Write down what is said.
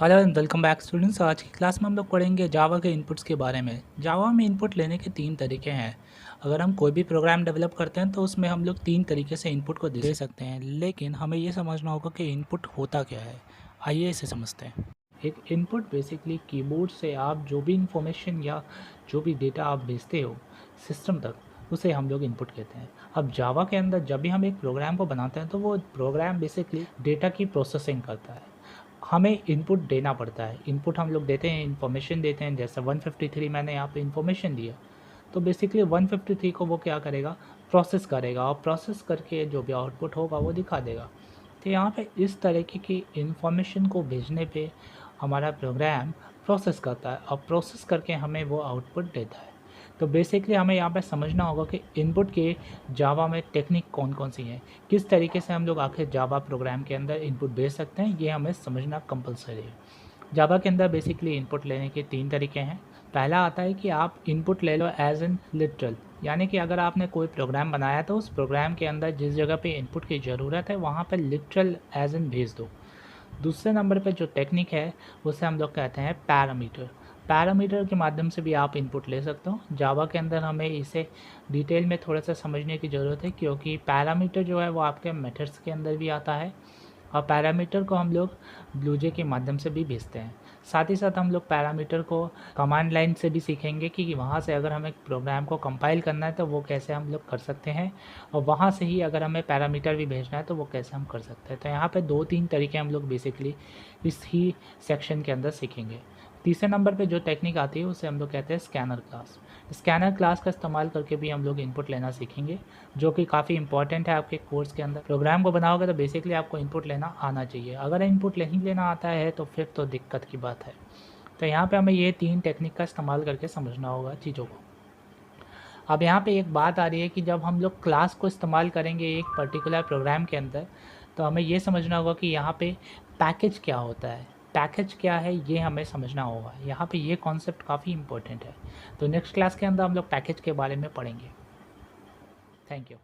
Hello and welcome back students. आज की class में हम लोग पढ़ेंगे जावा के इनपुट्स के बारे में। जावा में इनपुट लेने के तीन तरीके हैं। अगर हम कोई भी प्रोग्राम डेवलप करते हैं तो उसमें हम लोग तीन तरीके से इनपुट को दे सकते हैं, लेकिन हमें ये समझना होगा कि इनपुट होता क्या है। आइए इसे समझते हैं। एक इनपुट बेसिकली कीबोर्ड से आप जो भी इंफॉर्मेशन या जो भी डेटा आप भेजते हो सिस्टम तक, उसे हम लोग इनपुट कहते हैं। अब जावा के अंदर जब भी हम एक प्रोग्राम को बनाते हैं तो वो प्रोग्राम बेसिकली डेटा की प्रोसेसिंग करता है। हमें इनपुट देना पड़ता है। इनपुट हम लोग देते हैं, इन्फॉर्मेशन देते हैं। जैसे 153 मैंने यहाँ पे इन्फॉर्मेशन दिया, तो बेसिकली 153 को वो क्या करेगा, प्रोसेस करेगा, और प्रोसेस करके जो भी आउटपुट होगा वो दिखा देगा। तो यहाँ पे इस तरीके की इन्फॉर्मेशन को भेजने पे हमारा प्रोग्राम प्रोसेस करता है, और प्रोसेस करके हमें वो आउटपुट देता है। तो बेसिकली हमें यहाँ पे समझना होगा कि इनपुट के जावा में टेक्निक कौन कौन सी हैं, किस तरीके से हम लोग आखिर जावा प्रोग्राम के अंदर इनपुट भेज सकते हैं, ये हमें समझना कंपलसरी है। जावा के अंदर बेसिकली इनपुट लेने के तीन तरीके हैं। पहला आता है कि आप इनपुट ले लो एज एन लिटरल, यानी कि अगर आपने कोई प्रोग्राम बनाया तो उस प्रोग्राम के अंदर जिस जगह पे इनपुट की ज़रूरत है वहाँ पर लिटरल एज एन भेज दो। दूसरे नंबर पे जो टेक्निक है उसे हम लोग कहते हैं पैरामीटर। पैरामीटर के माध्यम से भी आप इनपुट ले सकते हो। जावा के अंदर हमें इसे डिटेल में थोड़ा सा समझने की ज़रूरत है, क्योंकि पैरामीटर जो है वो आपके मेथड्स के अंदर भी आता है, और पैरामीटर को हम लोग ब्लूजे के माध्यम से भी भेजते हैं। साथ ही साथ हम लोग पैरामीटर को कमांड लाइन से भी सीखेंगे कि वहाँ से अगर हमें प्रोग्राम को कंपाइल करना है तो वो कैसे हम लोग कर सकते हैं, और वहाँ से ही अगर हमें पैरामीटर भी भेजना है तो वो कैसे हम कर सकते हैं। तो यहाँ पे दो तीन तरीके हम लोग बेसिकली इस ही सेक्शन के अंदर सीखेंगे। तीसरे नंबर पे जो टेक्निक आती है उसे हम लोग कहते हैं स्कैनर क्लास। स्कैनर क्लास का इस्तेमाल करके भी हम लोग इनपुट लेना सीखेंगे, जो कि काफ़ी इंपॉर्टेंट है आपके कोर्स के अंदर। प्रोग्राम को बनाओगे तो बेसिकली आपको इनपुट लेना आना चाहिए। अगर इनपुट नहीं लेना आता है तो फिर तो दिक्कत की बात है। तो यहाँ पे हमें ये तीन टेक्निक का इस्तेमाल करके समझना होगा चीज़ों को। अब यहाँ पे एक बात आ रही है कि जब हम लोग क्लास को इस्तेमाल करेंगे एक पर्टिकुलर प्रोग्राम के अंदर, तो हमें ये समझना होगा कि यहाँ पे पैकेज क्या होता है, पैकेज क्या है, ये हमें समझना होगा। यहाँ पे ये कॉन्सेप्ट काफ़ी इंपॉर्टेंट है। तो नेक्स्ट क्लास के अंदर हम लोग पैकेज के बारे में पढ़ेंगे। Thank you.